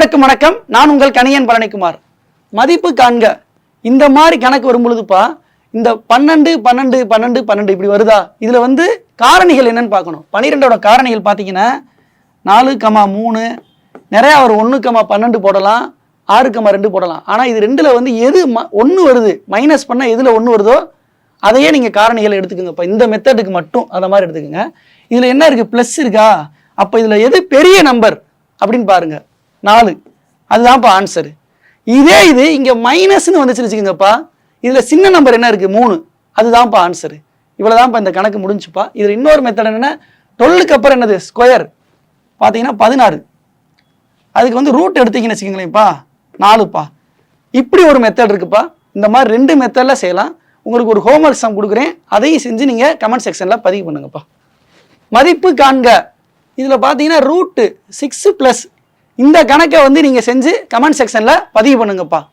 அனைவருக்கும் வணக்கம். நான் உங்கள் கணியன் பழனிக்குமார். மதிப்பு காண்க இந்த மாதிரி கணக்கு வரும் பொழுதுப்பா இந்த 12 12 12 12 இப்படி வருதா, இதுல காரணிகள் என்னன்னு பார்க்கணும். 12ஓட காரணிகள் பார்த்தீங்கன்னா 4,3 நிறையா ஒரு 1,12 போடலாம், 6,2 போடலாம். ஆனால் இது ரெண்டுல எது 1 வருது மைனஸ் பண்ணால் எதில் 1 வருதோ அதையே நீங்கள் காரணிகளை எடுத்துக்கோங்கப்பா. இந்த மெத்தடுக்கு மட்டும் அதை மாதிரி எடுத்துக்கோங்க. இதில் என்ன இருக்குது, ப்ளஸ் இருக்கா, அப்போ இதில் எது பெரிய நம்பர் அப்படின்னு பாருங்க. 4 அதுதான்ப்பா ஆன்சரு. இதே இது இங்கே மைனஸ்ன்னு வந்துச்சுன்னு வச்சுக்கோங்கப்பா, இதில் சின்ன நம்பர் என்ன இருக்குது 3, அதுதான்ப்பா ஆன்சரு. இவ்வளோதான்ப்பா இந்த கணக்கு முடிஞ்சுப்பா. இதில் இன்னொரு மெத்தட் என்னென்னா 12க்கு அப்புறம் என்னது ஸ்கொயர் பார்த்தீங்கன்னா 16, அதுக்கு ரூட் எடுத்தீங்கன்னு வச்சுக்கோங்களேன்ப்பா 4பா. இப்படி ஒரு மெத்தட் இருக்குப்பா. இந்த மாதிரி 2 மெத்தடில் செய்யலாம். உங்களுக்கு ஒரு ஹோம்ஒர்க் சம் கொடுக்குறேன், அதையும் செஞ்சு நீங்கள் கமெண்ட் செக்ஷனில் பதிவு பண்ணுங்கப்பா. மதிப்பு காண்க இதில் பார்த்தீங்கன்னா ரூட்டு 6 + இந்த கணக்கை நீங்கள் செஞ்சு கமெண்ட் செக்ஷனில் பதிவு பண்ணுங்கப்பா.